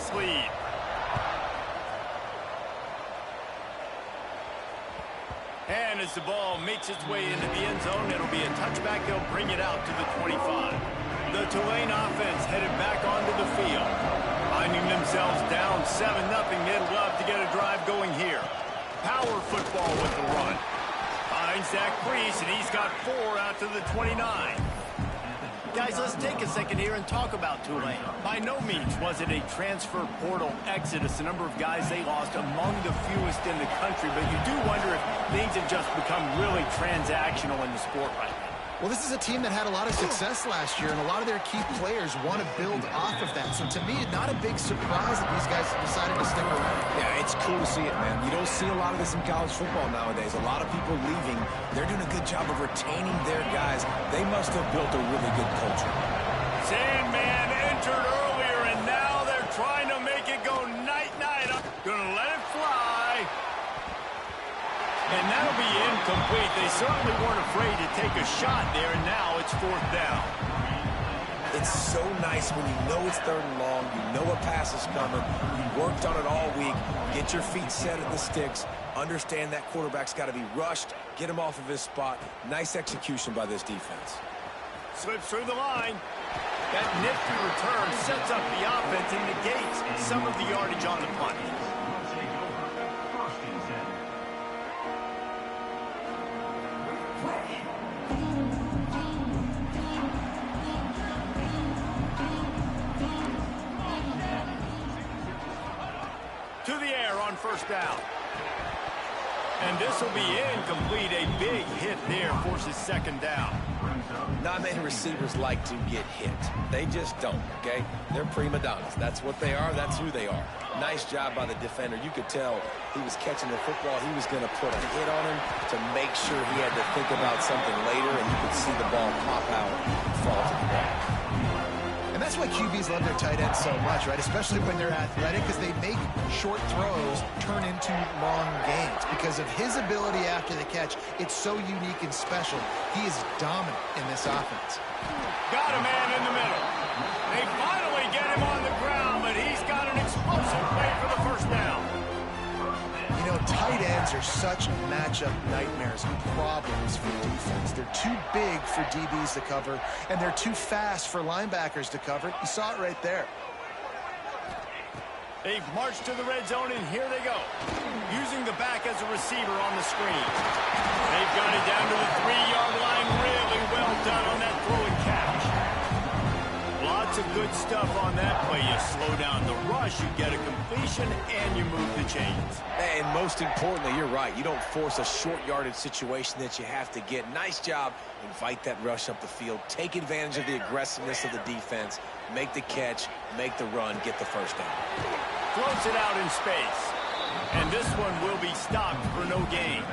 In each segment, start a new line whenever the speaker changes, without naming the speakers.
this lead. And as the ball makes its way into the end zone, it'll be a touchback. They'll bring it out to the 25. The Tulane offense headed back onto the field. Finding themselves down 7-0, they'd love to get a drive going here. Power football with the run. Finds that crease, and he's got 4 out to the 29. Guys, let's take a second here and talk about Tulane. By no means was it a transfer portal exodus. The number of guys they lost among the fewest in the country, but you do wonder if things have just become really transactional in the sport right now.
Well, this is a team that had a lot of success last year, and a lot of their key players want to build off of that. So to me, not a big surprise that these guys decided to stick around.
Yeah, it's cool to see it, man. You don't see a lot of this in college football nowadays. A lot of people leaving. They're doing a good job of retaining their guys. They must have built a really good culture.
Sandman entered earlier, and now they're trying to make it go night-night. Gonna let it fly. And that'll be incomplete. They certainly weren't afraid to take a shot there, and now it's 4th down.
It's so nice when you know it's 3rd and long, you know a pass is coming, you worked on it all week, get your feet set at the sticks, understand that quarterback's got to be rushed, get him off of his spot. Nice execution by this defense.
Slips through the line. That nifty return sets up the offense and negates some of the yardage on the punt. To the air on 1st down. And this will be incomplete. A big hit there forces 2nd down.
Not many receivers like to get hit. They just don't, okay? They're prima donnas. That's what they are. That's who they are. Nice job by the defender. You could tell he was catching the football. He was going to put a hit on him to make sure he had to think about something later, and you could see the ball pop out and fall to the ground.
And that's why QBs love their tight ends so much, right? Especially when they're athletic, because they make short throws turn into long gains. Because of his ability after the catch, it's so unique and special. He is dominant in this offense.
Got a man in the middle. They finally get him on the ground, but he's got an explosive play for the 1st down.
You know, tight ends are such matchup nightmares and problems for defense. They're too big for DBs to cover, and they're too fast for linebackers to cover. You saw it right there.
They've marched to the red zone, and here they go. Using the back as a receiver on the screen. They've got it down to the 3-yard line. Really well done on that throw and catch. Lots of good stuff on that play. You slow down the rush, you get a completion, and you move the chains.
And most importantly, you're right. You don't force a short yardage situation that you have to get. Nice job. Invite that rush up the field. Take advantage of the aggressiveness of the defense. Make the catch, make the run, get the 1st down.
Floats it out in space. And this one will be stopped for no gain.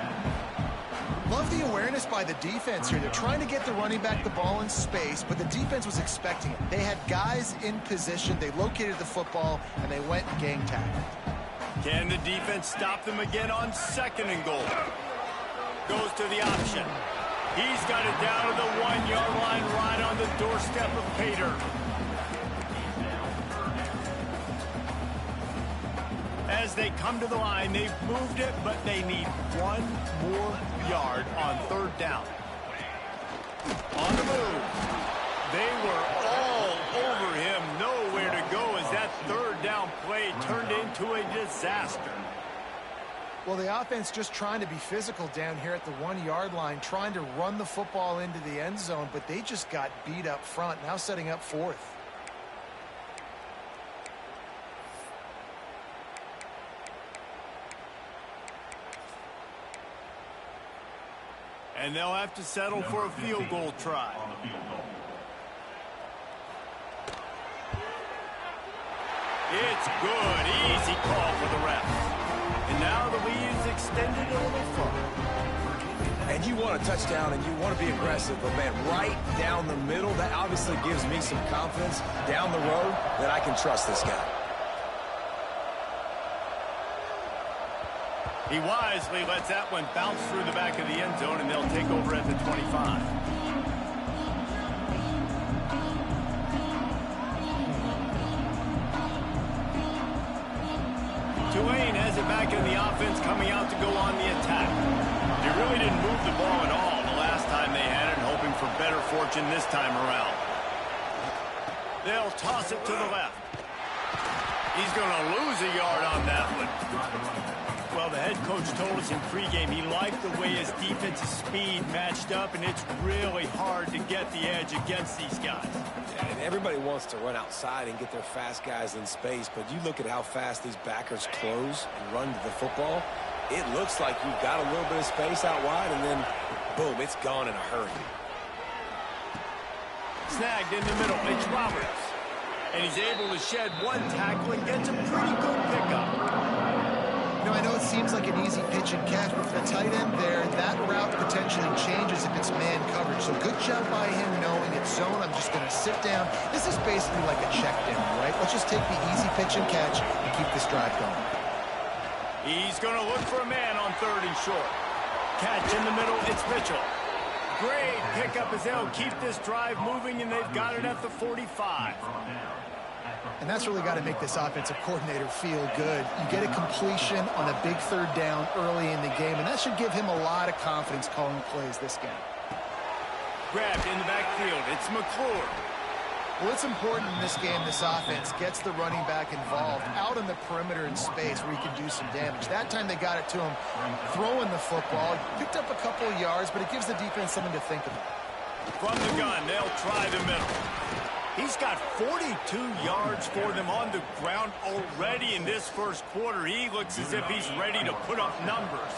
Love the awareness by the defense here. They're trying to get the running back the ball in space, but the defense was expecting it. They had guys in position. They located the football, and they went and gang tackled.
Can the defense stop them again on 2nd and goal? Goes to the option. He's got it down to the 1-yard line right on the doorstep of Kttn. As they come to the line, they've moved it, but they need 1 more yard on 3rd down. On the move. They were all over him. Nowhere to go as that 3rd down play turned into a disaster.
Well, the offense just trying to be physical down here at the 1-yard line, trying to run the football into the end zone, but they just got beat up front, now setting up 4th.
And they'll have to settle for a field goal try. It's good. Easy call for the refs. And now the lead is extended a little further.
And you want a touchdown and you want to be aggressive, but man, right down the middle, that obviously gives me some confidence down the road that I can trust this guy.
He wisely lets that one bounce through the back of the end zone, and they'll take over at the 25. quarterback and the offense coming out to go on the attack. They really didn't move the ball at all the last time they had it, hoping for better fortune this time around. They'll toss it to the left. He's going to lose a yard on that one. Well, the head coach told us in pregame he liked the way his defensive speed matched up, and it's really hard to get the edge against these guys.
Yeah, and everybody wants to run outside and get their fast guys in space, but you look at how fast these backers close and run to the football. It looks like you've got a little bit of space out wide, and then, boom, it's gone in a hurry.
Snagged in the middle, it's Roberts. And he's able to shed one tackle and gets a pretty good pickup.
You know, I know it seems like an easy pitch and catch, but for the tight end there, that route potentially changes if it's man coverage. So good job by him knowing it's zone. I'm just going to sit down. This is basically like a check down, right? Let's just take the easy pitch and catch and keep this drive going.
He's going to look for a man on 3rd and short. Catch in the middle, it's Mitchell. Great pickup as they'll keep this drive moving, and they've got it at the 45.
And that's really got to make this offensive coordinator feel good. You get a completion on a big 3rd down early in the game, and that should give him a lot of confidence calling plays this game.
Grabbed in the backfield, it's McClure.
Well, it's important in this game this offense gets the running back involved out on the perimeter in space where he can do some damage. That time they got it to him throwing the football. He picked up a couple of yards, but it gives the defense something to think about.
From the gun, they'll try the middle. He's got 42 yards for them on the ground already in this first quarter. He looks as if he's ready to put up numbers.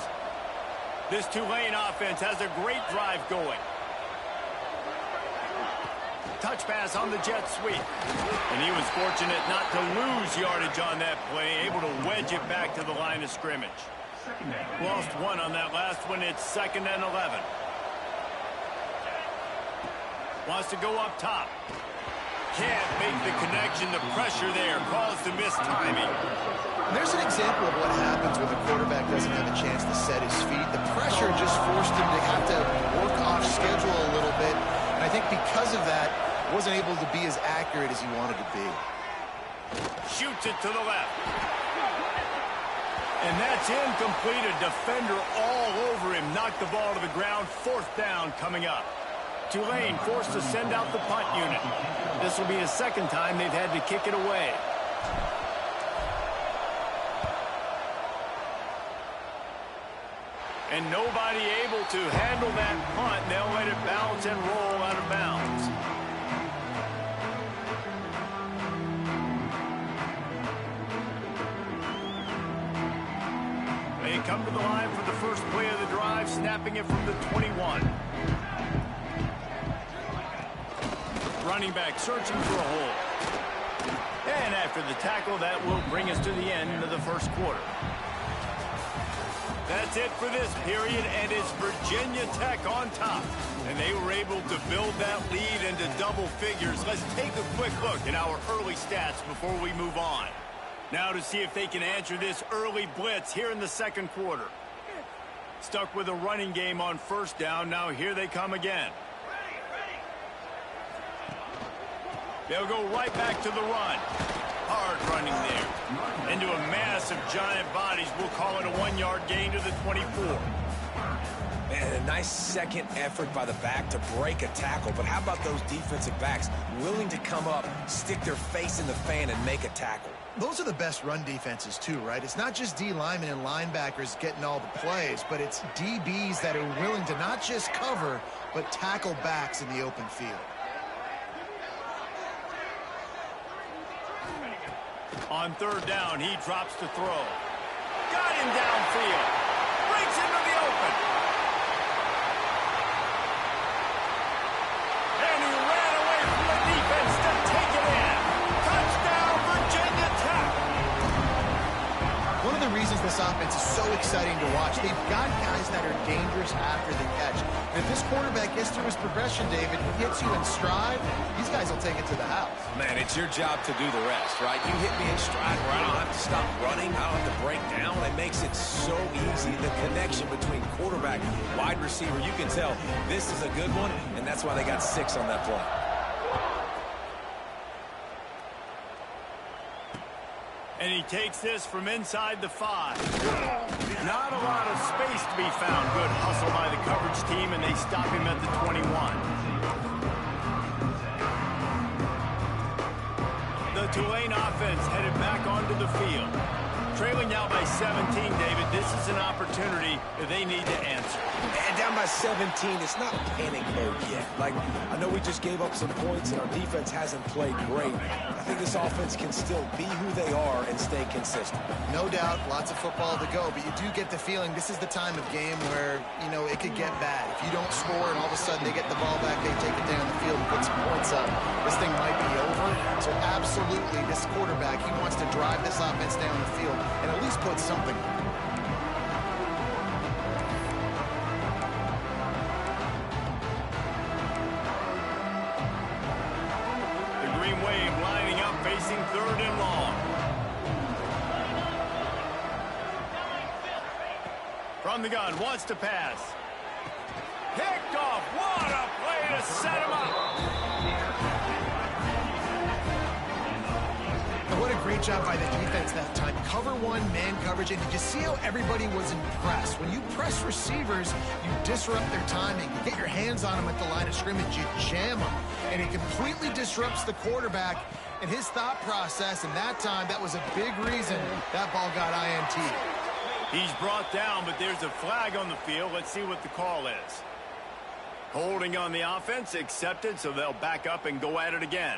This Tulane offense has a great drive going. Touch pass on the jet sweep. And he was fortunate not to lose yardage on that play, able to wedge it back to the line of scrimmage. Lost one on that last one. It's 2nd and 11. Wants to go up top. Can't make the connection. The pressure there caused the missed timing.
And there's an example of what happens when the quarterback doesn't have a chance to set his feet. The pressure just forced him to have to work off schedule a little bit. And I think because of that, wasn't able to be as accurate as he wanted to be.
Shoots it to the left. And that's incomplete. A defender all over him. Knocked the ball to the ground. 4th down coming up. Tulane forced to send out the punt unit. This will be the 2nd time they've had to kick it away. And nobody able to handle that punt. They'll let it bounce and roll out of bounds. They come to the line for the first play of the drive, snapping it from the 21. Running back searching for a hole. And after the tackle, that will bring us to the end of the first quarter. That's it for this period, and it's Virginia Tech on top. And they were able to build that lead into double figures. Let's take a quick look at our early stats before we move on. Now to see if they can answer this early blitz here in the 2nd quarter. Stuck with a running game on 1st down. Now here they come again. They'll go right back to the run. Hard running there. Into a mass of giant bodies. We'll call it a 1-yard gain to the 24.
Man, a nice second effort by the back to break a tackle. But how about those defensive backs willing to come up, stick their face in the fan, and make a tackle?
Those are the best run defenses, too, right? It's not just D linemen and linebackers getting all the plays, but it's DBs that are willing to not just cover, but tackle backs in the open field.
On 3rd down, he drops to throw. Got him downfield. Breaks into the open. And he ran away from the defense to take it in. Touchdown, Virginia Tech.
One of the reasons this offense is so exciting to watch, they've got guys that are dangerous after the catch. And if this quarterback gets through his progression, David, hits you in stride, these guys will take it to the house.
Man, it's your job to do the rest, right? You hit me in stride where I don't have to stop running. I don't have to break down. It makes it so easy. The connection between quarterback, wide receiver, you can tell this is a good one, and that's why they got 6 on that play.
And he takes this from inside the 5. Not a lot of space to be found. Good hustle by the coverage team, and they stop him at the 21. The Tulane offense headed back onto the field. Trailing now by 17, David. This is an opportunity that they need to answer.
And down by 17, it's not panic mode yet. Like, I know we just gave up some points and our defense hasn't played great. I think this offense can still be who they are and stay consistent.
No doubt, lots of football to go, but you do get the feeling this is the time of game where, you know, it could get bad. If you don't score and all of a sudden they get the ball back, they take it down the field and put some points up, this thing might be over. So absolutely, this quarterback, he wants to drive this offense down the field and at least put something on.
The Green Wave lining up, facing 3rd and long. From the gun, wants to pass. Picked off. What a play to set him up.
What a great job by the defense that time. Cover 1, man coverage, and did you see how everybody was impressed? When you press receivers, you disrupt their timing. You get your hands on them at the line of scrimmage, you jam them, and it completely disrupts the quarterback and his thought process, and that time, that was a big reason that ball got INT.
He's brought down, but there's a flag on the field. Let's see what the call is. Holding on the offense, accepted, so they'll back up and go at it again.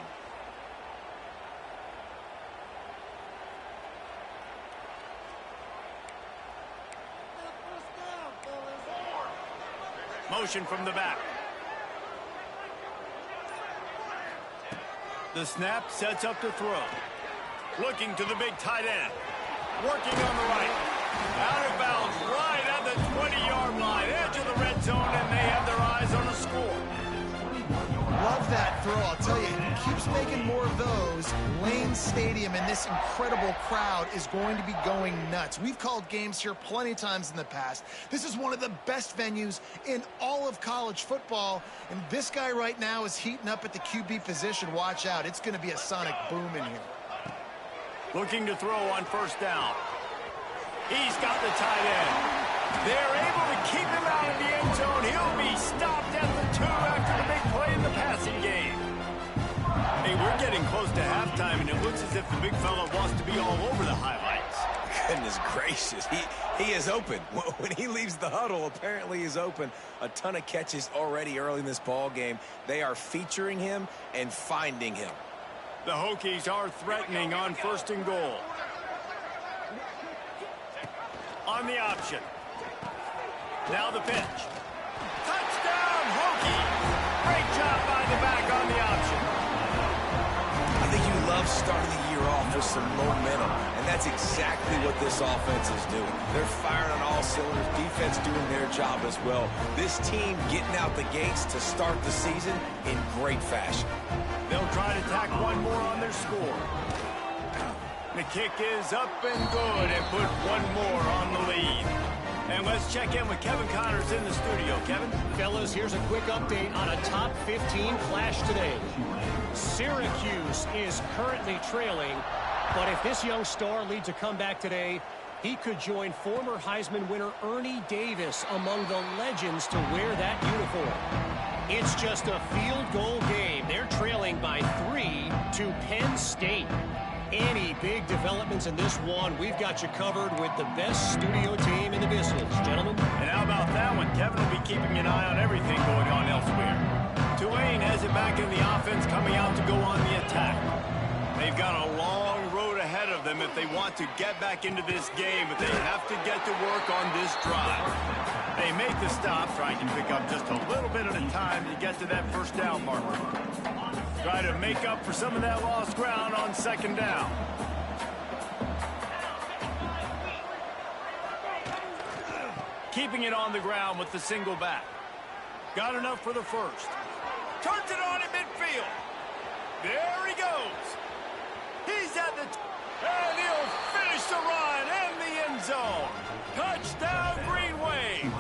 Motion from the back. The snap sets up the throw. Looking to the big tight end. Working on the right. Out of bounds right at the 20-yard line. Edge of the red zone, and they have their eyes on a score.
Love that throw. I'll tell you, he keeps making more of those. Lane Stadium and this incredible crowd is going to be going nuts. We've called games here plenty of times in the past. This is one of the best venues in all of college football, and this guy right now is heating up at the QB position. Watch out. It's going to be a sonic boom in here.
Looking to throw on 1st down. He's got the tight end. They're able to keep him out of the end zone. He'll be stopped at the 2 after the big play in the passing game. Hey, we're getting close to halftime, and it looks as if the big fella wants to be all over the highlights.
Goodness gracious, he is open. When he leaves the huddle, apparently he's open. A ton of catches already early in this ball game. They are featuring him and finding him.
The Hokies are threatening on 1st and goal. On the option. Now the pitch. Touchdown, Hokies! Great job by the back on the option.
I think you love starting the year off with some momentum, and that's exactly what this offense is doing. They're firing on all cylinders, defense doing their job as well. This team getting out the gates to start the season in great fashion.
They'll try to tack one more on their score. The kick is up and good, and put one more on the lead. And let's check in with Kevin Connors in the studio. Kevin?
Fellas, here's a quick update on a top 15 clash today. Syracuse is currently trailing, but if this young star leads a comeback today, he could join former Heisman winner Ernie Davis among the legends to wear that uniform. It's just a field goal game. They're trailing by 3 to Penn State. Any big developments in this one, we've got you covered with the best studio team in the business, gentlemen.
And how about that one? Kevin will be keeping an eye on everything going on elsewhere. Tulane has it back in the offense, coming out to go on the attack. They've got a long road ahead of them if they want to get back into this game, but they have to get to work on this drive. They make the stop, trying to pick up just a little bit at a time to get to that 1st down marker. Try to make up for some of that lost ground on 2nd down. Keeping it on the ground with the single back. Got enough for the 1st. Turns it on in midfield. There he goes. He's at the... and he'll finish the run in the end zone. Touchdown, Green Wave.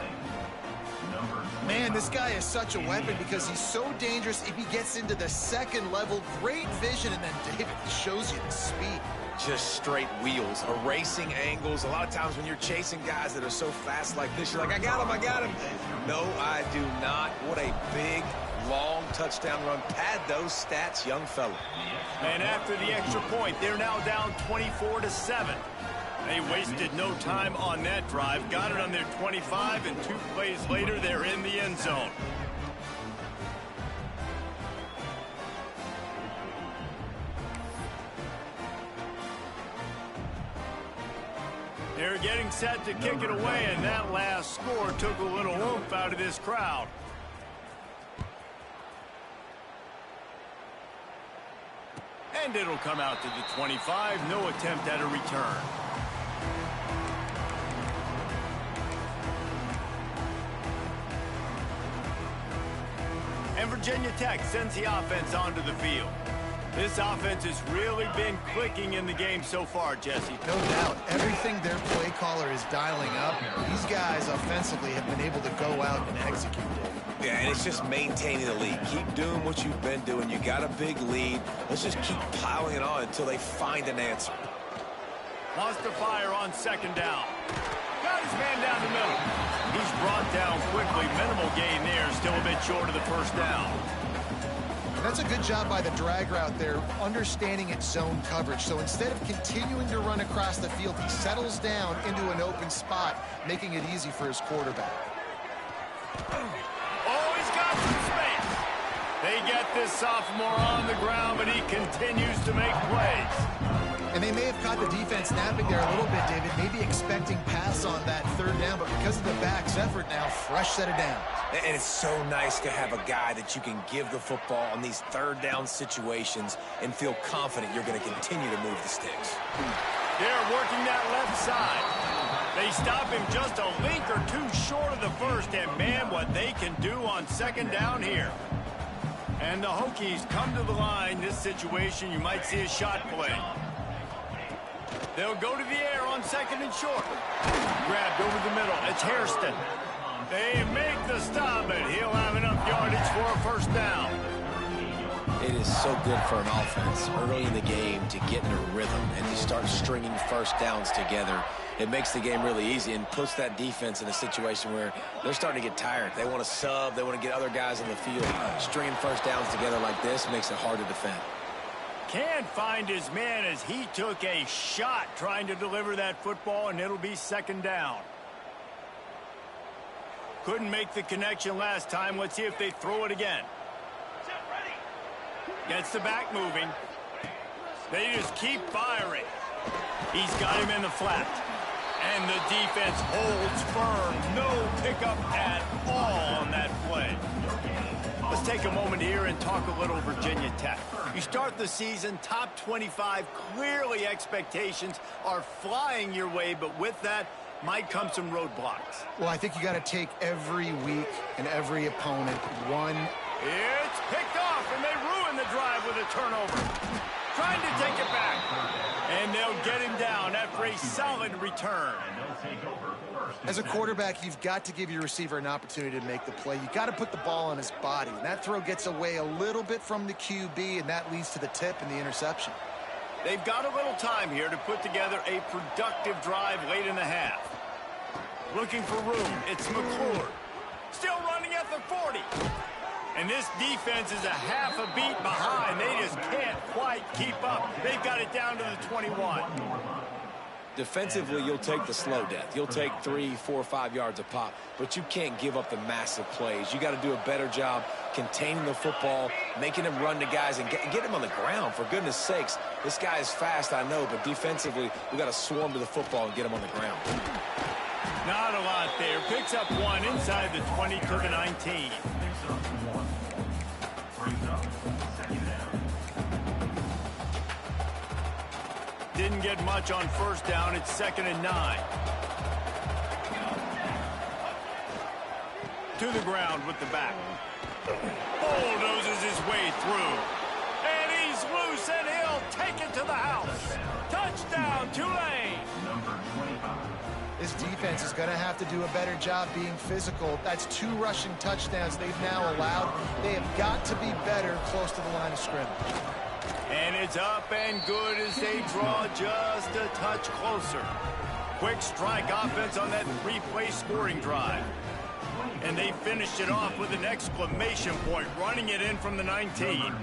Man, And this guy is such a weapon because he's so dangerous if he gets into the second level. Great vision, and then David shows you the speed.
Just straight wheels, erasing angles. A lot of times when you're chasing guys that are so fast like this, you're like, I got him, I got him. No, I do not. What a big, long touchdown run. Pad those stats, young fella.
And after the extra point, they're now down 24-7. They wasted no time on that drive. Got it on their 25, and 2 plays later, they're in the end zone. They're getting set to kick it away, and that last score took a little oomph out of this crowd. And it'll come out to the 25. No attempt at a return. And Virginia Tech sends the offense onto the field. This offense has really been clicking in the game so far, Jesse.
No doubt. Everything their play caller is dialing up, these guys offensively have been able to go out and execute it.
Yeah, and it's just maintaining the lead. Keep doing what you've been doing. You got a big lead. Let's just keep piling it on until they find an answer.
Wants to fire on second down. Got his man down the middle. He's brought down quickly. Minimal gain there. Still a bit short of the first down.
That's a good job by the drag route there, understanding its zone coverage. So instead of continuing to run across the field, he settles down into an open spot, making it easy for his quarterback.
Oh, he's got some space. They get this sophomore on the ground, but he continues to make plays.
And they may have caught the defense napping there a little bit, David, maybe expecting pass on that third down, but because of the back's effort now, fresh set of downs.
And it's so nice to have a guy that you can give the football on these third down situations and feel confident you're going to continue to move the sticks.
They're working that left side. They stop him just a link or two short of the first, and man, what they can do on second down here. And the Hokies come to the line. This situation, you might see a shot play. They'll go to the air on second and short. Grabbed over the middle. It's Hairston. They make the stop, and he'll have enough yardage for a first down.
It is so good for an offense early in the game to get in a rhythm and to start stringing first downs together. It makes the game really easy and puts that defense in a situation where they're starting to get tired. They want to sub. They want to get other guys on the field. Stringing first downs together like this makes it hard to defend.
Can't find his man as he took a shot trying to deliver that football, and it'll be second down. Couldn't make the connection last time. Let's see if they throw it again. Gets the back moving. They just keep firing. He's got him in the flat. And the defense holds firm. No pickup at all on that play. Let's take a moment here and talk a little Virginia Tech. You start the season top 25. Clearly expectations are flying your way, but with that might come some roadblocks.
Well, I think you got to take every week and every opponent one.
It's picked off, and they ruin the drive with a turnover. Trying to take it back. And they'll get him down after a solid return.
As a quarterback, you've got to give your receiver an opportunity to make the play. You got to put the ball on his body. And that throw gets away a little bit from the QB, and that leads to the tip and the interception.
They've got a little time here to put together a productive drive late in the half. Looking for room. It's McClure. Still running at the 40. And this defense is a half a beat behind. They just can't quite keep up. They've got it down to the 21.
Defensively, you'll take the slow death. You'll take 3, 4, 5 yards a pop, but you can't give up the massive plays. You got to do a better job containing the football, making them run to guys, and get him on the ground. For goodness sakes, this guy is fast, I know, but defensively, we got to swarm to the football and get him on the ground.
Not a lot there. Picks up one inside the 20 to the 19. Didn't get much on first down. It's 2nd and 9. To the ground with the back. Bulldozes his way through. And he's loose, and he'll take it to the house. Touchdown, Tulane.
This defense is going to have to do a better job being physical. That's 2 rushing touchdowns they've now allowed. They have got to be better close to the line of scrimmage.
And it's up and good as they draw just a touch closer. Quick strike offense on that 3-play scoring drive. And they finished it off with an exclamation point, running it in from the 19.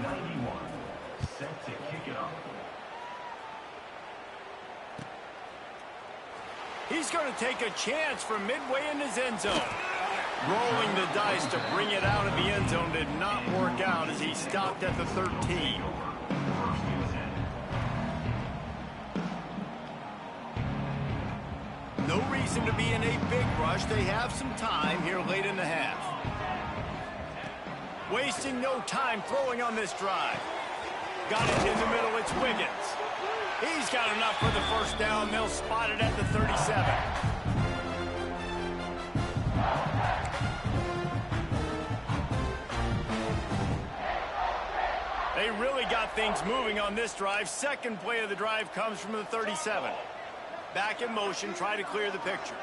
He's going to take a chance from midway in his end zone. Rolling the dice to bring it out of the end zone did not work out as he stopped at the 13. No reason to be in a big rush. They have some time here late in the half. Wasting no time throwing on this drive. Got it in the middle. It's Wiggins. He's got enough for the first down. They'll spot it at the 37. They really got things moving on this drive. Second play of the drive comes from the 37. Back in motion, try to clear the picture.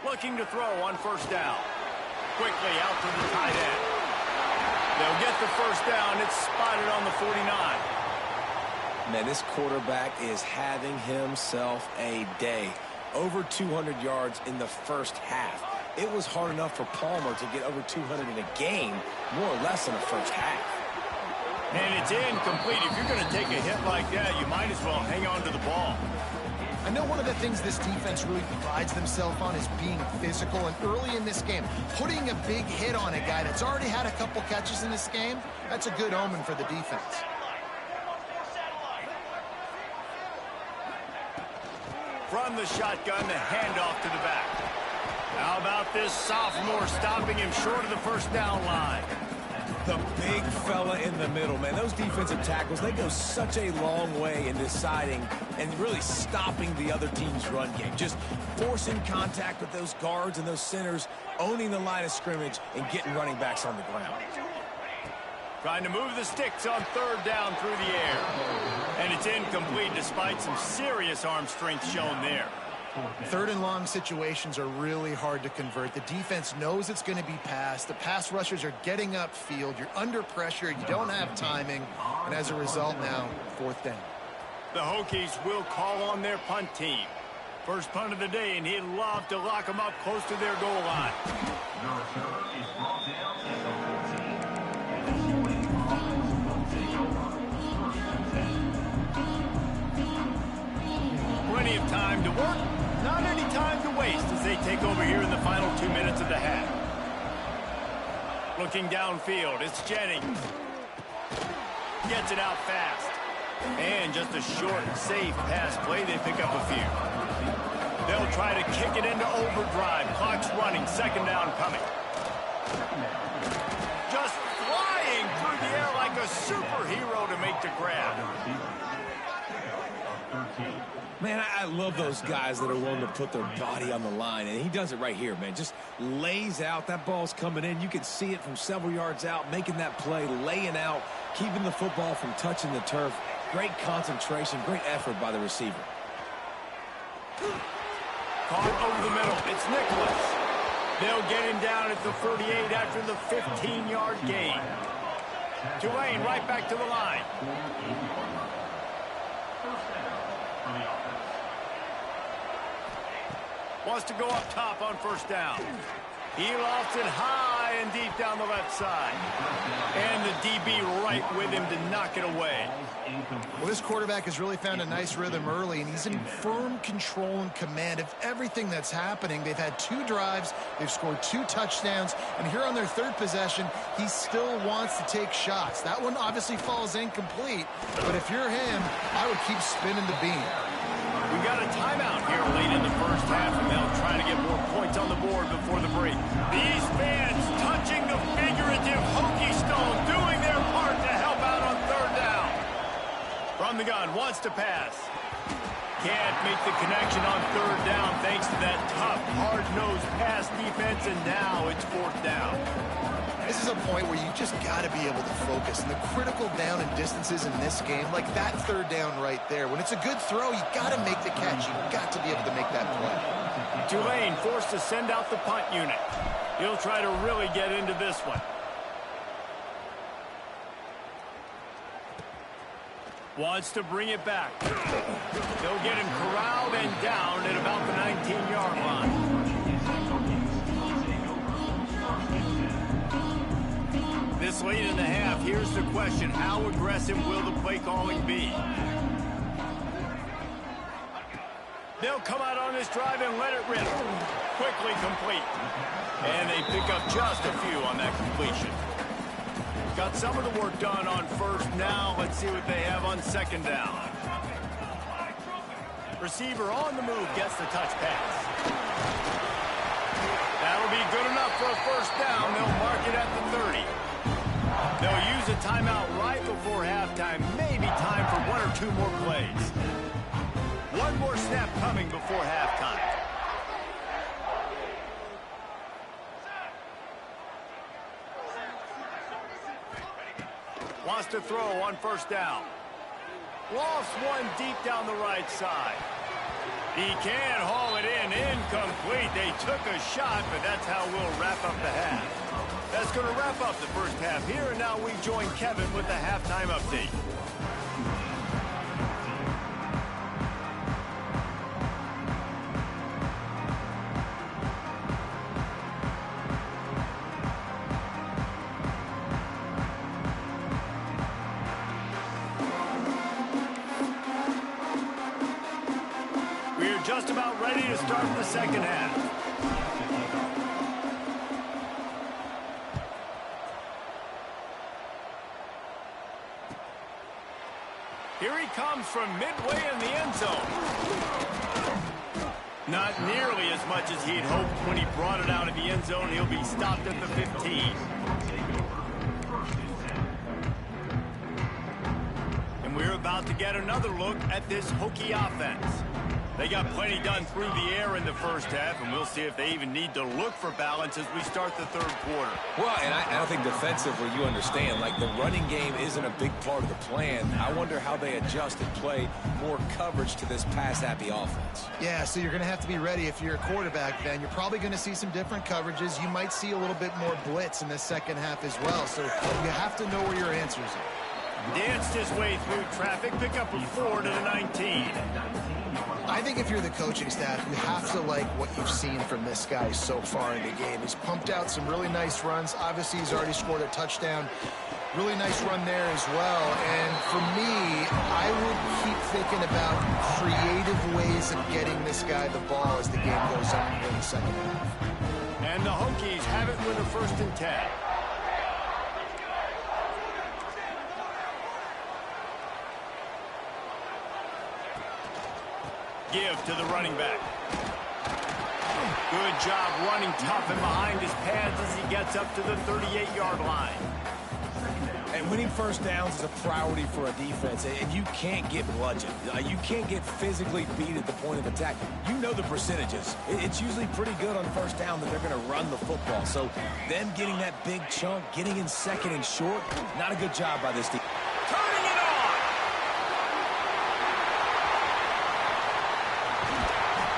Looking to throw on first down. Quickly out to the tight end. They'll get the first down. It's spotted on the 49.
Man, this quarterback is having himself a day. Over 200 yards in the first half. It was hard enough for Palmer to get over 200 in a game, more or less in the first half.
And it's incomplete. If you're going to take a hit like that, you might as well hang on to the ball.
I know one of the things this defense really prides themselves on is being physical, and early in this game, putting a big hit on a guy that's already had a couple catches in this game, that's a good omen for the defense.
From the shotgun, the handoff to the back. How about this sophomore stopping him short of the first down line?
The big fella in the middle, man. Those defensive tackles, they go such a long way in deciding and really stopping the other team's run game. Just forcing contact with those guards and those centers, owning the line of scrimmage, and getting running backs on the ground.
Trying to move the sticks on third down through the air. And it's incomplete despite some serious arm strength shown there.
Third and long situations are really hard to convert. The defense knows it's going to be passed. The pass rushers are getting upfield. You're under pressure. You don't have timing. And as a result now, fourth down.
The Hokies will call on their punt team. First punt of the day, and he'd love to lock them up close to their goal line. Plenty of time to work. Not any time to waste as they take over here in the final 2 minutes of the half. Looking downfield, it's Jennings. Gets it out fast. And just a short, safe pass play, they pick up a few. They'll try to kick it into overdrive. Clock's running, second down coming. Just flying through the air like a superhero to make the grab.
Man, I love those guys that are willing to put their body on the line, and he does it right here, man. Just lays out. That ball's coming in. You can see it from several yards out, making that play, laying out, keeping the football from touching the turf. Great concentration, great effort by the receiver.
Caught over the middle. It's Nicholas. They'll get him down at the 38 after the 15-yard gain. Tulane right back to the line. Wants to go up top on first down. He lofts it high and deep down the left side. And the DB right with him to knock it away.
Well, this quarterback has really found a nice rhythm early, and he's in firm control and command of everything that's happening. They've had 2 drives. They've scored 2 touchdowns. And here on their third possession, he still wants to take shots. That one obviously falls incomplete. But if you're him, I would keep spinning the beam.
We've got a timeout here late in the first half, and they'll try to get more points on the board before the break. These fans touching the figurative Hokie stone, doing their part to help out on third down. From the gun, wants to pass. Can't make the connection on third down thanks to that tough, hard-nosed pass defense, and now it's fourth down.
This is a point where you just got to be able to focus. And the critical down and distances in this game, like that third down right there, when it's a good throw, you got to make the catch. You got to be able to make that play.
Tulane forced to send out the punt unit. He'll try to really get into this one. Wants to bring it back. They'll get him corralled and down at about the 19-yard line. This late in the half, here's the question. How aggressive will the play calling be? They'll come out on this drive and let it rip. Quickly complete. And they pick up just a few on that completion. Got some of the work done on first. Now let's see what they have on second down. Receiver on the move gets the touch pass. That'll be good enough for a first down. They'll mark it at the 30. They'll use a timeout right before halftime. Maybe time for one or two more plays. One more snap coming before halftime. Wants to throw on first down. Lost one deep down the right side. He can haul it in. Incomplete. They took a shot, but that's how we'll wrap up the half. That's going to wrap up the first half here, and now we join Kevin with the halftime update. Just about ready to start the second half. Here he comes from midway in the end zone. Not nearly as much as he'd hoped when he brought it out of the end zone. He'll be stopped at the 15. And we're about to get another look at this Hokie offense. They got plenty done through the air in the first half, and we'll see if they even need to look for balance as we start the third quarter.
Well, and I don't think defensively you understand, like the running game isn't a big part of the plan. I wonder how they adjust and play more coverage to this pass-happy offense.
Yeah, so you're going to have to be ready if you're a quarterback, Ben. You're probably going to see some different coverages. You might see a little bit more blitz in the second half as well, so you have to know where your answers are.
Danced his way through traffic, pick up a 4 to the 19.
I think if you're the coaching staff, you have to like what you've seen from this guy so far in the game. He's pumped out some really nice runs. Obviously, he's already scored a touchdown. Really nice run there as well. And for me, I would keep thinking about creative ways of getting this guy the ball as the game goes on in the second half.
And the Hokies have it with a 1st and 10. Give to the running back. Good job running tough and behind his pads as he gets up to the 38-yard line.
And winning first downs is a priority for a defense, and you can't get bludgeoned. You can't get physically beat at the point of attack. You know the percentages. It's usually pretty good on first down that they're going to run the football. So them getting that big chunk, getting in second and short, not a good job by this team.
Turning it on!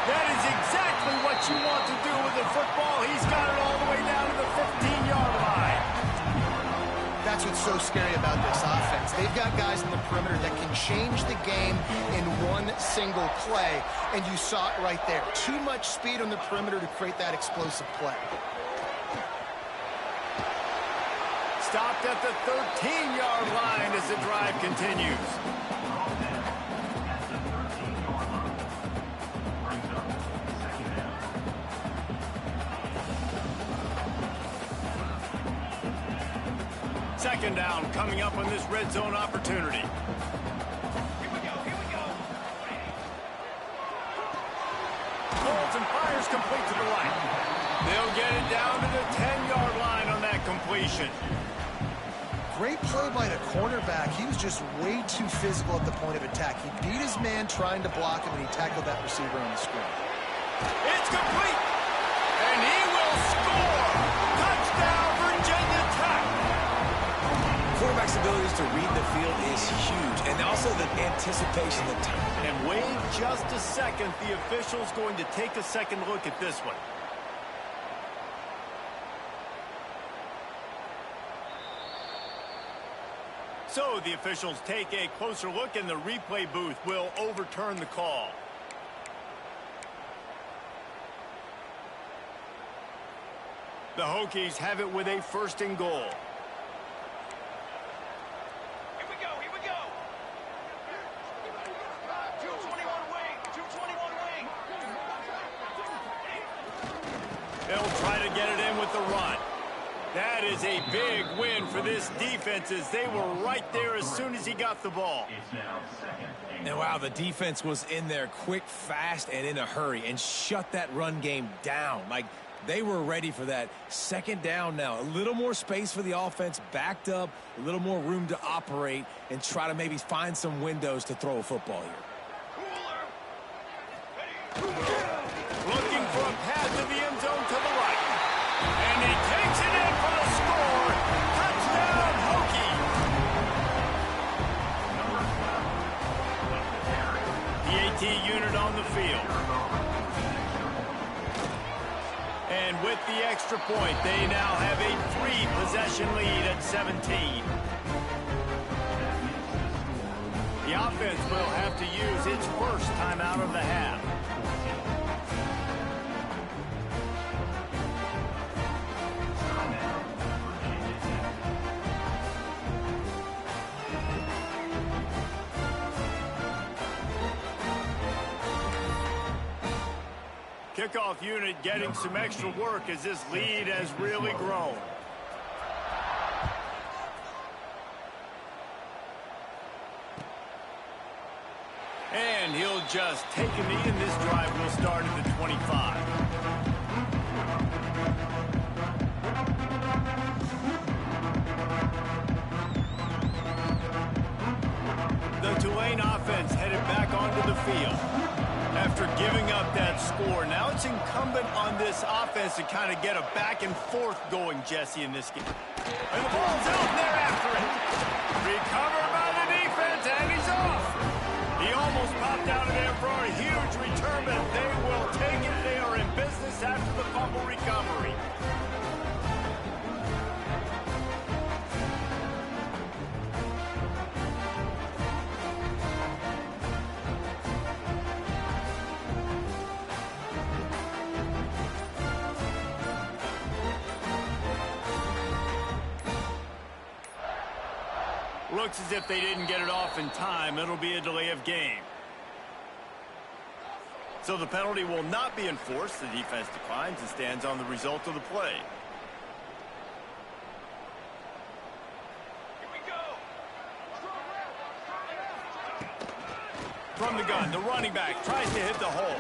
That is exactly what you want to do with the football. He's got it all the way down to the 15-yard line.
That's what's so scary about this offense. They've got guys in the perimeter that can change the game in one single play, and you saw it right there. Too much speed on the perimeter to create that explosive play.
Stopped at the 13-yard line as the drive continues. Second down coming up on this red zone opportunity. Here we go. Holds and fires complete to the right. They'll get it down to the 10-yard line on that completion.
Great play by the cornerback. He was just way too physical at the point of attack. He beat his man trying to block him, and he tackled that receiver on the screen.
It's complete, and he will score. Touchdown, Virginia Tech.
quarterback's abilities to read the field is huge, and also the anticipation, the time.
And wait just a second. The official's going to take a second look at this one. So the officials take a closer look, and the replay booth will overturn the call. The Hokies have it with a 1st and goal.
Here we go, here we go. 221 wing, 221 wing.
They'll try to get it in with the run. That is a big win for this defense, as they were right there as soon as he got the ball.
And wow, the defense was in there quick, fast, and in a hurry, and shut that run game down. Like, they were ready for that. 2nd down now. A little more space for the offense, backed up, a little more room to operate, and try to maybe find some windows to throw a football here.
Looking for a pass to the end zone to the right. And he takes it in for the score. Touchdown, Hokie. The AT unit on the field. And with the extra point, they now have a 3-possession lead at 17. The offense will have to use its first timeout of the half. Kickoff unit getting some extra work as this lead has really grown. And he'll just take a knee, and this drive will start at the 25. The Tulane offense headed back onto the field. After giving up that score, now it's incumbent on this offense to kind of get a back and forth going, Jesse, in this game. And the ball's out there after it. Recovered by the defense, and he's off. He almost popped out of there for a huge return, but they will take it. They are in business after the fumble recovery. Looks as if they didn't get it off in time. It'll be a delay of game. So the penalty will not be enforced. The defense declines and stands on the result of the play.
Here we go.
From the gun, the running back tries to hit the hole.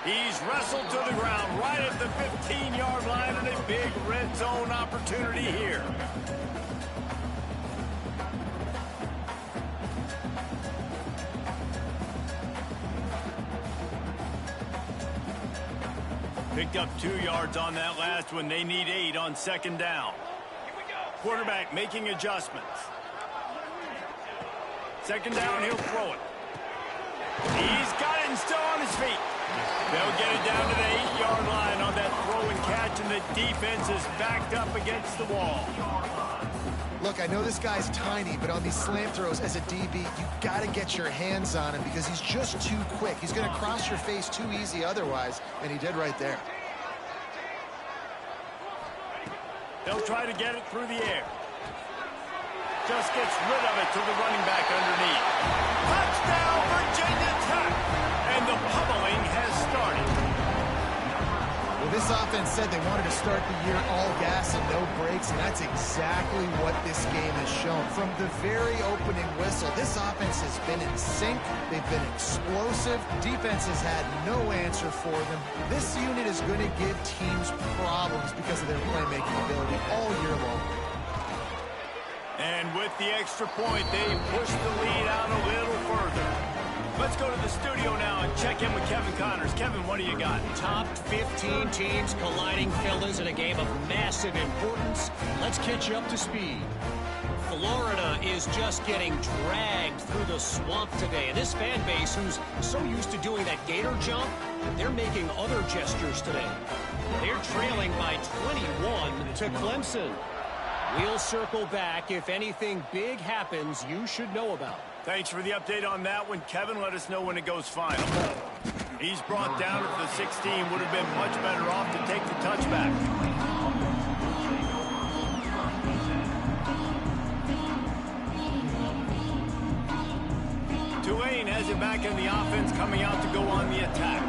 He's wrestled to the ground right at the 15-yard line, and a big red zone opportunity here. Picked up 2 yards on that last one. They need 8 on 2nd down.
Here we go.
Quarterback making adjustments. 2nd down, he'll throw it. He's got it and still on his feet. They'll get it down to the 8-yard line on that throw and catch, and the defense is backed up against the wall.
Look, I know this guy's tiny, but on these slant throws as a DB, you got to get your hands on him because he's just too quick. He's going to cross your face too easy otherwise, and he did right there.
They'll try to get it through the air. Just gets rid of it to the running back underneath. Touchdown, Virginia Tech! And the pummeling has started.
Well, this offense said they wanted to start the year all gas and no brakes, and that's exactly what this game has shown. From the very opening whistle, this offense has been in sync. They've been explosive. Defense has had no answer for them. This unit is going to give teams problems because of their playmaking ability all year long.
And with the extra point, they push the lead out a little further. Let's go to the studio now and check in with Kevin Connors. Kevin, what do you got?
Top 15 teams colliding, fellas, in a game of massive importance. Let's catch you up to speed. Florida is just getting dragged through the swamp today. And this fan base, who's so used to doing that gator jump, they're making other gestures today. They're trailing by 21 to Clemson. We'll circle back if anything big happens you should know about.
Thanks for the update on that one, Kevin. Let us know when it goes final. He's brought down at the 16. Would have been much better off to take the touchback. Tulane has it back in the offense, coming out to go on the attack.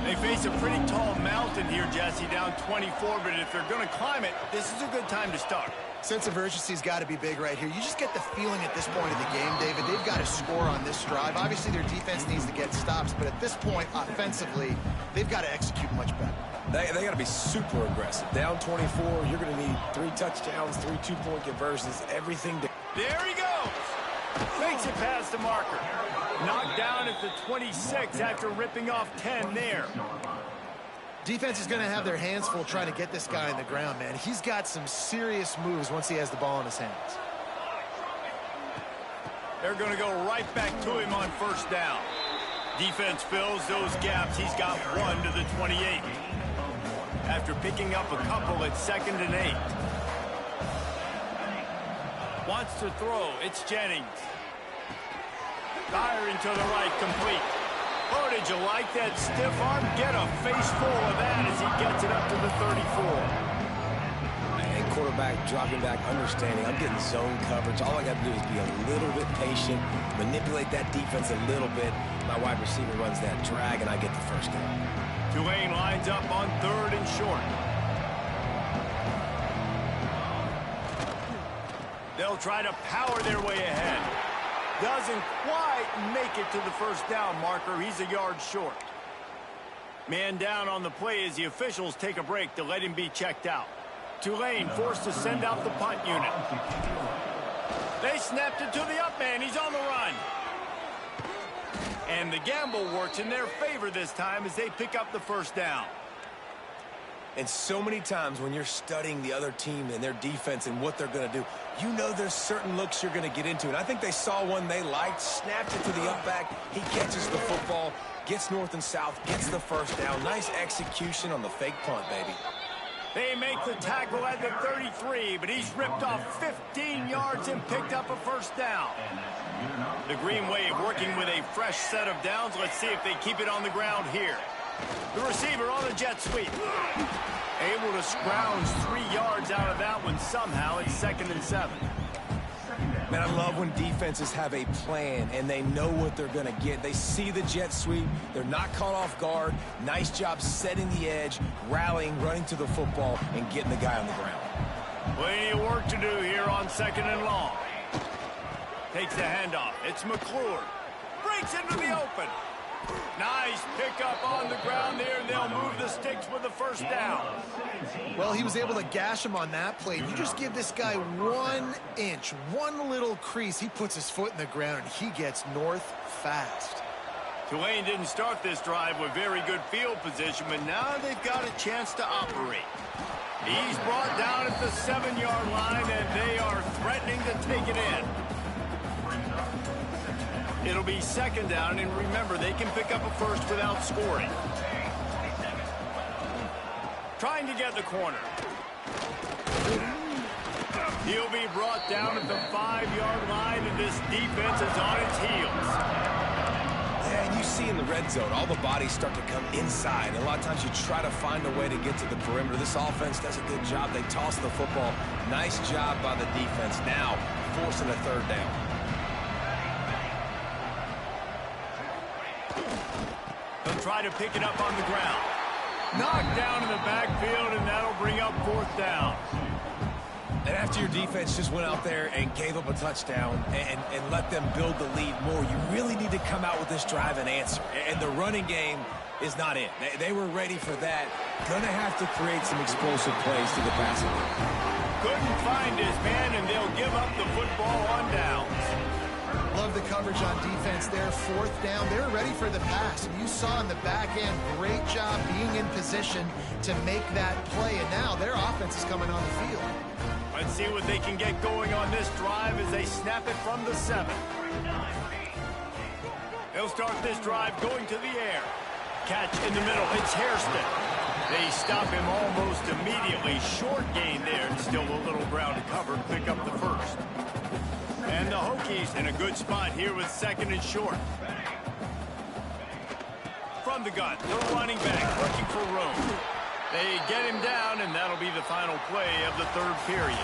They face a pretty tall mountain here, Jesse, down 24, but if they're going to climb it, this is a good time to start.
Sense of urgency's got to be big right here. You just get the feeling at this point of the game, David, they've got to score on this drive. Obviously, their defense needs to get stops, but at this point, offensively, they've got to execute much better.
They got to be super aggressive. Down 24, you're going to need 3 touchdowns, 3 two-point conversions, everything.
There he goes. Makes it past the marker. Knocked down at the 26 after ripping off 10 there.
Defense is going to have their hands full trying to get this guy on the ground, man. He's got some serious moves once he has the ball in his hands.
They're going to go right back to him on first down. Defense fills those gaps. He's got 1 to the 28. After picking up a couple at 2nd and 8. Wants to throw. It's Jennings. Firing to the right, complete. Oh, did you like that stiff arm? Get a face full of that as he gets it up to the 34.
And quarterback dropping back, understanding I'm getting zone coverage. All I got to do is be a little bit patient, manipulate that defense a little bit. My wide receiver runs that drag, and I get the first down.
Tulane lines up on 3rd and short. They'll try to power their way ahead. Doesn't quite make it to the first down marker. He's a yard short. Man down on the play as the officials take a break to let him be checked out. Tulane forced to send out the punt unit. They snapped it to the up man. He's on the run. And the gamble works in their favor this time as they pick up the first down.
And so many times when you're studying the other team and their defense and what they're going to do, you know there's certain looks you're going to get into. And I think they saw one they liked, snapped it to the up back. He catches the football, gets north and south, gets the first down. Nice execution on the fake punt, baby.
They make the tackle at the 33, but he's ripped off 15 yards and picked up a first down. The Green Wave working with a fresh set of downs. Let's see if they keep it on the ground here. The receiver on a jet sweep. Able to scrounge 3 yards out of that one somehow. It's 2nd and 7.
Man, I love when defenses have a plan and they know what they're going to get. They see the jet sweep. They're not caught off guard. Nice job setting the edge, rallying, running to the football, and getting the guy on the ground.
Plenty of work to do here on 2nd and long. Takes the handoff. It's McClure. Breaks into the open. Nice pickup on the ground there, and they'll move the sticks with the first down.
Well, he was able to gash him on that play. You just give this guy 1 inch, one little crease. He puts his foot in the ground, and he gets north fast.
Tulane didn't start this drive with very good field position, but now they've got a chance to operate. He's brought down at the 7-yard line, and they are threatening to take it in. It'll be 2nd down, and remember, they can pick up a first without scoring. Trying to get the corner. He'll be brought down at the 5-yard line, and this defense is on its heels.
Yeah, and you see in the red zone, all the bodies start to come inside. And a lot of times you try to find a way to get to the perimeter. This offense does a good job. They toss the football. Nice job by the defense. Now, forcing a 3rd down.
They'll try to pick it up on the ground. Knocked down in the backfield, and that'll bring up 4th down.
And after your defense just went out there and gave up a touchdown and let them build the lead more, you really need to come out with this drive and answer. And the running game is not it. They were ready for that. Going to have to create some explosive plays to the passing game.
Couldn't find his man, and they'll give up the football on downs.
Love the coverage on defense there. 4th down. They're ready for the pass. And you saw in the back end, great job being in position to make that play. And now their offense is coming on the field.
Let's see what they can get going on this drive as they snap it from the 7. They'll start this drive going to the air. Catch in the middle. It's Hairston. They stop him almost immediately. Short gain there. Still a little ground to cover. Pick up the first. And the Hokies in a good spot here with 2nd and short. From the gun, the running back looking for room. They get him down, and that'll be the final play of the 3rd period.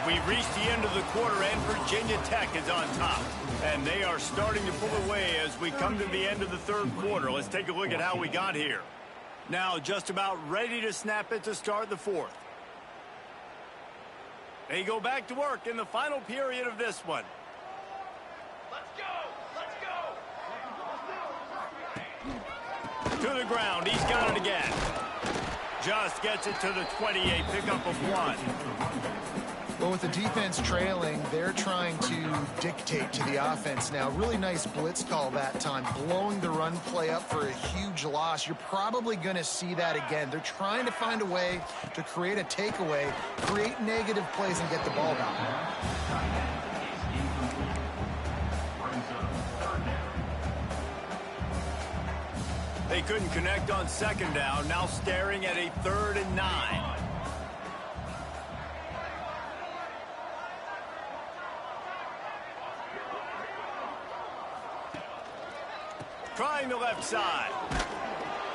We've reached the end of the quarter, and Virginia Tech is on top. And they are starting to pull away as we come to the end of the 3rd quarter. Let's take a look at how we got here. Now just about ready to snap it to start the 4th. They go back to work in the final period of this one.
Let's go! Let's go!
To the ground. He's got it again. Just gets it to the 28. Pickup of 1.
Well, with the defense trailing, they're trying to dictate to the offense now. Really nice blitz call that time, blowing the run play up for a huge loss. You're probably going to see that again. They're trying to find a way to create a takeaway, create negative plays, and get the ball back.
They couldn't connect on 2nd down, now staring at a 3rd and 9. Trying the left side.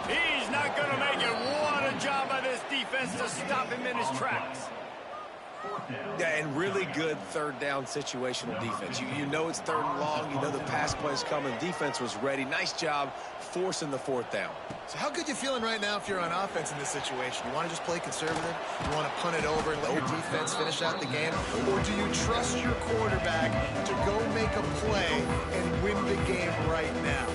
He's not going to make it. What a job by this defense to stop him in his tracks.
Yeah, and really good 3rd down situational defense. You know it's 3rd and long. You know the pass play's coming. Defense was ready. Nice job forcing the 4th down.
So how good you feeling right now if you're on offense in this situation? You want to just play conservative? You want to punt it over and let your defense finish out the game? Or do you trust your quarterback to go make a play and win the game right now?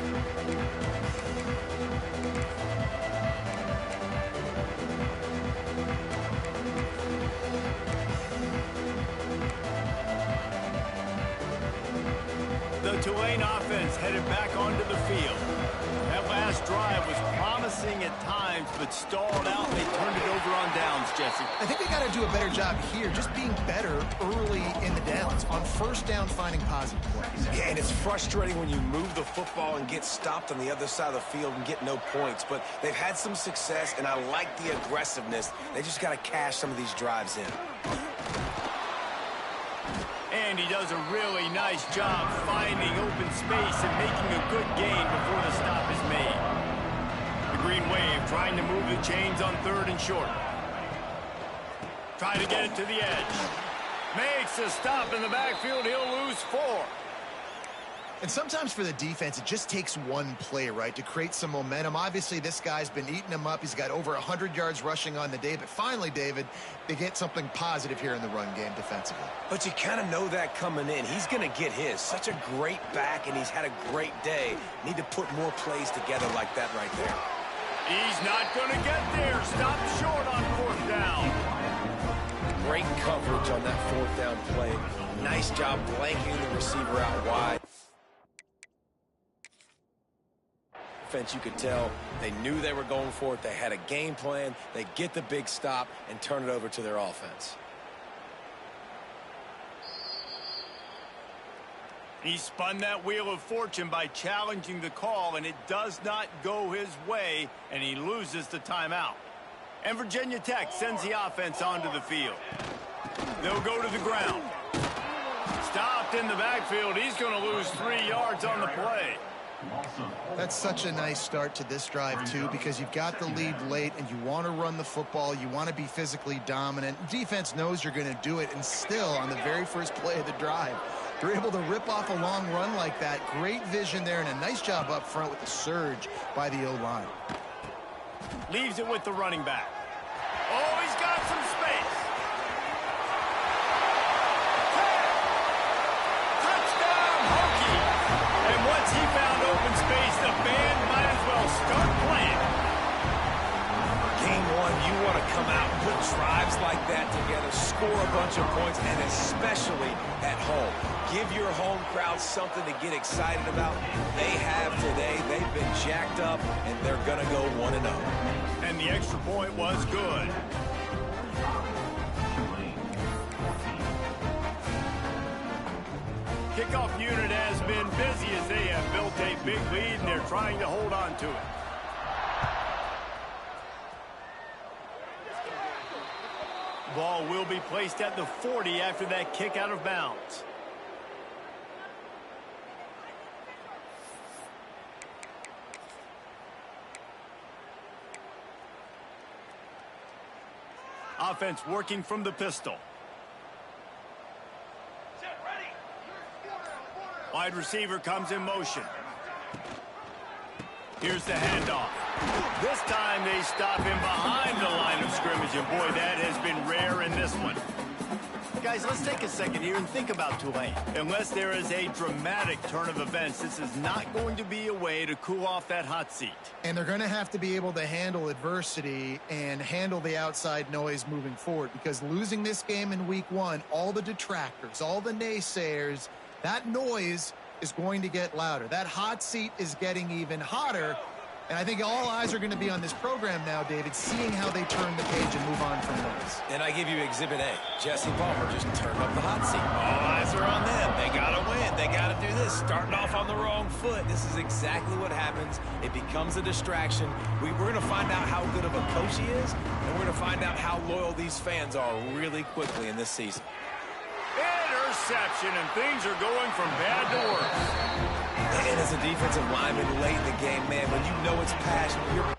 The Tulane offense headed back onto the field. That last drive was promising at times, but stalled out, and they turned it over on downs, Jesse.
I think they got to do a better job here, just being better early in the downs. On 1st down, finding positive plays.
Yeah, and it's frustrating when you move the football and get stopped on the other side of the field and get no points. But they've had some success, and I like the aggressiveness. They just got to cash some of these drives in.
And he does a really nice job finding open space and making a good gain before the stop is made. The Green Wave trying to move the chains on 3rd and short. Try to get it to the edge. Makes a stop in the backfield. He'll lose 4.
And sometimes for the defense, it just takes one play, right, to create some momentum. Obviously, this guy's been eating him up. He's got over 100 yards rushing on the day. But finally, David, they get something positive here in the run game defensively.
But you kind of know that coming in. He's going to get his. Such a great back, and he's had a great day. Need to put more plays together like that right there.
He's not going to get there. Stop short on 4th down.
Great coverage on that 4th down play. Nice job blanking the receiver out wide. Defense, you could tell they knew they were going for it. They had a game plan. They get the big stop and turn it over to their offense.
He spun that wheel of fortune by challenging the call, and it does not go his way, and he loses the timeout. And Virginia Tech sends the offense onto the field. They'll go to the ground. Stopped in the backfield. He's going to lose 3 yards on the play.
That's such a nice start to this drive, too, because you've got the lead late and you want to run the football. You want to be physically dominant. Defense knows you're going to do it, and still, on the very first play of the drive, they're able to rip off a long run like that. Great vision there, and a nice job up front with the surge by the O-line.
Leaves it with the running back. Oh, he's got some space. Touchdown, Hokie. And once he found open space, the band might as well start playing.
Game 1, you want to come out and put drives like that together, score a bunch of points, and especially at home. Give your home crowd something to get excited about. They have today. They've been jacked up, and they're going to go 1-0.
And the extra point was good. kickoff unit has been busy as they have built a big lead, and they're trying to hold on to it. Ball will be placed at the 40 after that kick out of bounds. Offense working from the pistol. Wide receiver comes in motion. Here's the handoff. This time they stop him behind the line of scrimmage, and boy, that has been rare in this one. Guys, let's take a second here and think about Tulane. Unless there is a dramatic turn of events, this is not going to be a way to cool off that hot seat.
And they're going to have to be able to handle adversity and handle the outside noise moving forward, because losing this game in week 1, all the detractors, all the naysayers, that noise is going to get louder. That hot seat is getting even hotter. And I think all eyes are going to be on this program now, David, seeing how they turn the page and move on from noise.
And I give you Exhibit A. Jesse Palmer just turned up the hot seat. All eyes are on them. They got to win. They got to do this. Starting off on the wrong foot. This is exactly what happens. It becomes a distraction. We're going to find out how good of a coach he is, and we're going to find out how loyal these fans are really quickly in this season.
Interception, and things are going from bad to worse.
And as a defensive lineman late in the game, man, when you know it's passion, you're...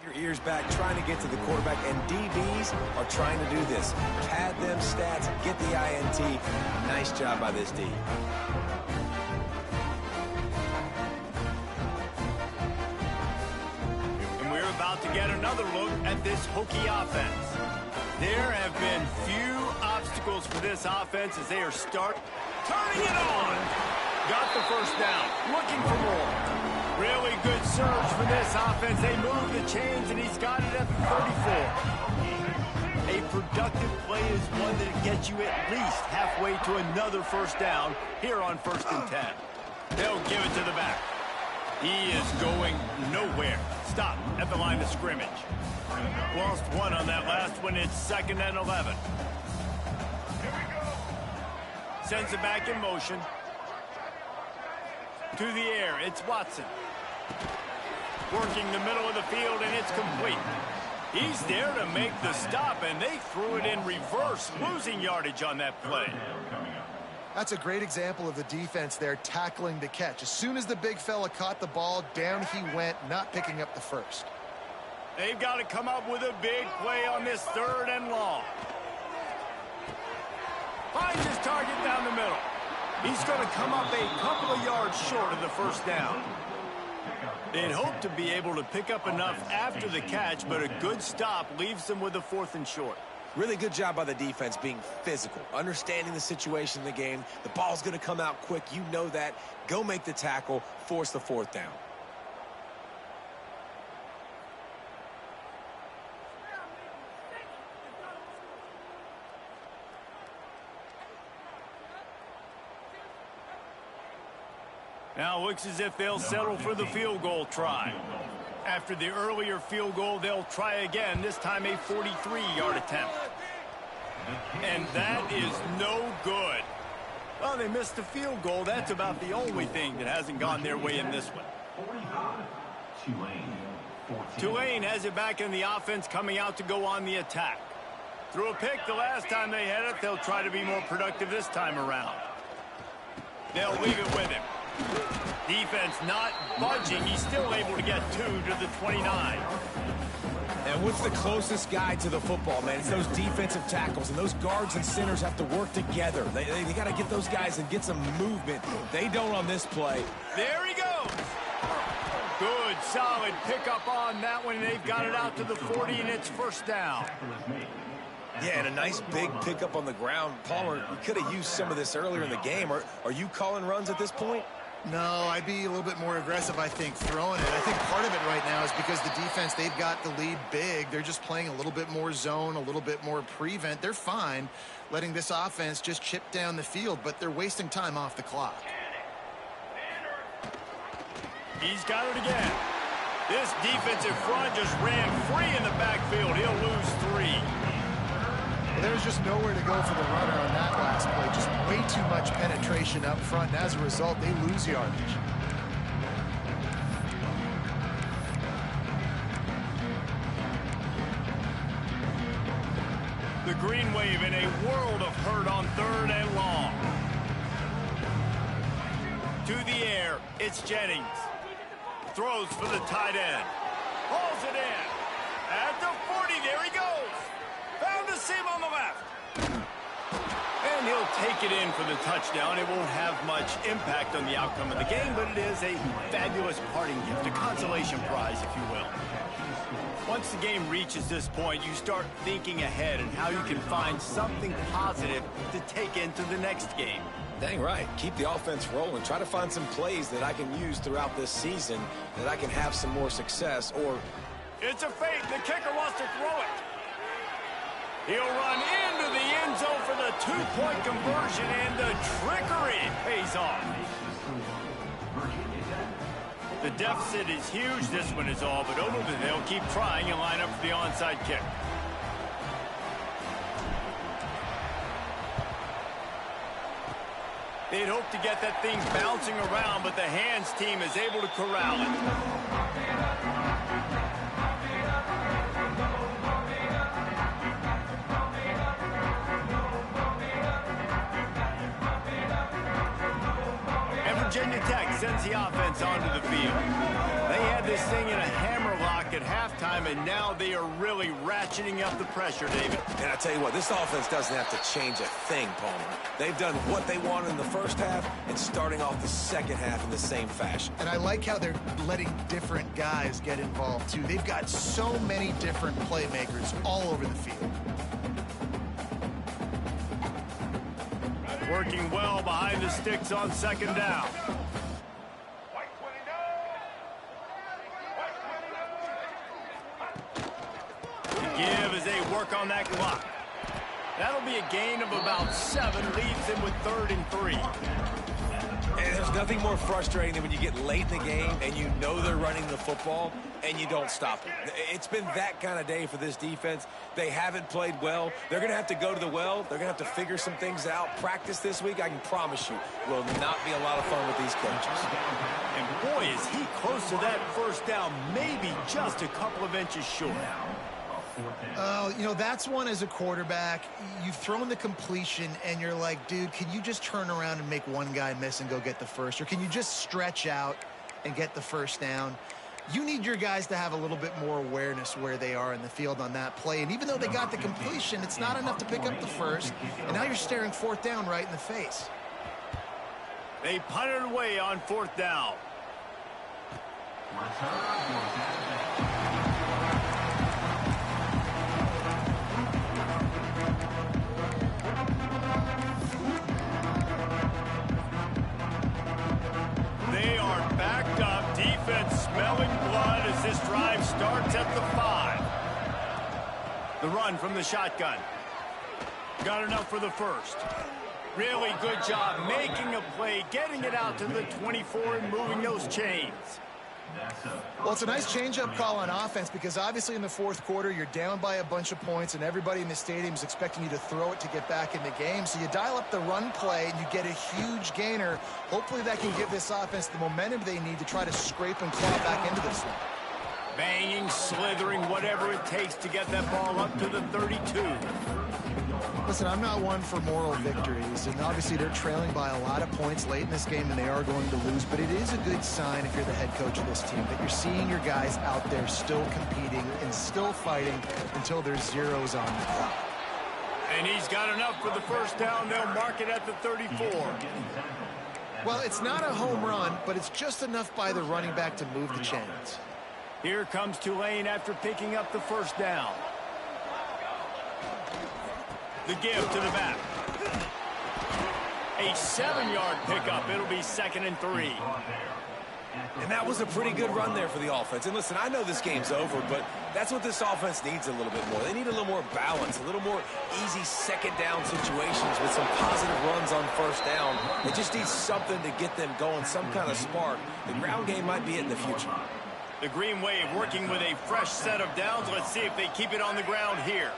Your ears back, trying to get to the quarterback, and DBs are trying to do this. Pad them stats, get the INT. Nice job by this D.
And we're about to get another look at this Hokie offense. There have been few obstacles for this offense as they are turning it on. Got the first down, looking for more. Really good surge for this offense. They move the chains, and he's got it at the 34. A productive play is one that gets you at least halfway to another first down here on 1st and 10. They'll give it to the back. He is going nowhere. Stop at the line of scrimmage. Lost one on that last one. It's 2nd and 11. Sends it back in motion. To the air, it's Watson. Working the middle of the field, and it's complete. He's there to make the stop, and they threw it in reverse, losing yardage on that play.
That's a great example of the defense there tackling the catch. As soon as the big fella caught the ball, down he went, not picking up the first.
They've got to come up with a big play on this 3rd and long. Finds his target down the middle. He's going to come up a couple of yards short of the first down. They'd hope to be able to pick up enough after the catch, but a good stop leaves them with a 4th and short.
Really good job by the defense being physical, understanding the situation in the game. The ball's going to come out quick. You know that. Go make the tackle, force the 4th down.
Now looks as if they'll settle for the field goal try. After the earlier field goal, they'll try again, this time a 43-yard attempt. And that is no good. Well, they missed the field goal. That's about the only thing that hasn't gone their way in this one. Tulane has it back in the offense, coming out to go on the attack. Threw a pick the last time they had it. They'll try to be more productive this time around. They'll leave it with him. Defense not budging. He's still able to get 2 to the 29.
And what's the closest guy to the football, man? It's those defensive tackles, and those guards and centers have to work together. They got to get those guys and get some movement. They don't on this play.
There he goes. Good, solid pickup on that one. They've got it out to the 40, and it's first down.
Yeah, and a nice big pickup on the ground. Palmer, you could have used some of this earlier in the game. Are you calling runs at this point?
No, I'd be a little bit more aggressive, I think, throwing it. I think part of it right now is because the defense, they've got the lead big. They're just playing a little bit more zone, a little bit more prevent. They're fine letting this offense just chip down the field, but they're wasting time off the clock.
He's got it again. This defensive front just ran free in the backfield. He'll lose 3.
There's just nowhere to go for the runner on that last play. Just way too much penetration up front, and as a result, they lose yardage.
The green wave in a world of hurt on 3rd and long. To the air, it's Jennings. Throws for the tight end. Hauls it in. At the 40, there he goes. Found a seam on the left. And he'll take it in for the touchdown. It won't have much impact on the outcome of the game, but it is a fabulous parting gift, a consolation prize, if you will. Once the game reaches this point, you start thinking ahead and how you can find something positive to take into the next game.
Dang right. Keep the offense rolling. Try to find some plays that I can use throughout this season that I can have some more success. Or
it's a fake. The kicker wants to throw it. He'll run into the end zone for the 2-point conversion, and the trickery pays off. The deficit is huge. This one is all but over, but they'll keep trying and line up for the onside kick. They'd hope to get that thing bouncing around, but the hands team is able to corral it. And Virginia Tech sends the offense onto the field. They had this thing in a hammerlock at halftime, and now they are really ratcheting up the pressure, David.
And I tell you what, this offense doesn't have to change a thing, Palmer. They've done what they wanted in the first half and starting off the second half in the same fashion.
And I like how they're letting different guys get involved, too. They've got so many different playmakers all over the field.
Working well behind the sticks on 2nd down. Give as they work on that clock. That'll be a gain of about 7, leaves them with 3rd and 3.
And there's nothing more frustrating than when you get late in the game and you know they're running the football and you don't stop it. It's been that kind of day for this defense. They haven't played well. They're going to have to go to the well. They're going to have to figure some things out. Practice this week, I can promise you, will not be a lot of fun with these coaches.
And boy, is he close to that first down, maybe just a couple of inches short.
You know, that's one as a quarterback. You've thrown the completion, and you're like, dude, can you just turn around and make one guy miss and go get the first? Or can you just stretch out and get the first down? You need your guys to have a little bit more awareness where they are in the field on that play. And even though they got the completion, it's not enough to pick up the first. And now you're staring 4th down right in the face.
They punted away on 4th down. They are backed up. Defense smelling blood as this drive starts at the 5. The run from the shotgun. Got enough for the first. Really good job making a play, getting it out to the 24 and moving those chains.
Well, it's a nice change-up call on offense because obviously in the 4th quarter, you're down by a bunch of points and everybody in the stadium is expecting you to throw it to get back in the game. So you dial up the run play and you get a huge gainer. Hopefully that can give this offense the momentum they need to try to scrape and claw back into this one.
Banging, slithering, whatever it takes to get that ball up to the 32.
Listen, I'm not one for moral victories, and obviously they're trailing by a lot of points late in this game, and they are going to lose, but it is a good sign if you're the head coach of this team that you're seeing your guys out there still competing and still fighting until there's zeros on the clock.
And he's got enough for the first down. They'll mark it at the 34.
Well, it's not a home run, but it's just enough by the running back to move the chains.
Here comes Tulane after picking up the first down. The give to the back. A 7-yard pickup. It'll be 2nd and 3.
And that was a pretty good run there for the offense. And listen, I know this game's over, but that's what this offense needs a little bit more. They need a little more balance, a little more easy second down situations with some positive runs on first down. They just need something to get them going, some kind of spark. The ground game might be it in the future.
The Green Wave working with a fresh set of downs. Let's see if they keep it on the ground here.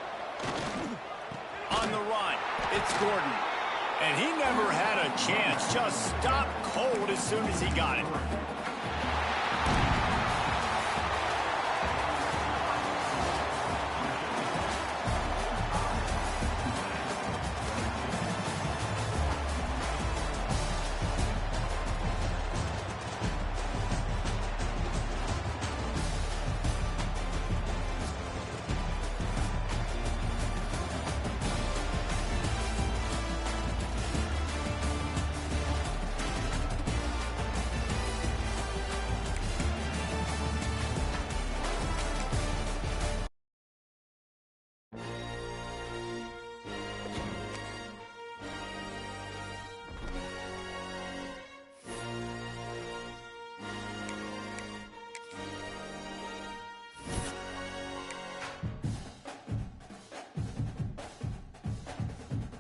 On the run, it's Gordon. And he never had a chance. Just stopped cold as soon as he got it.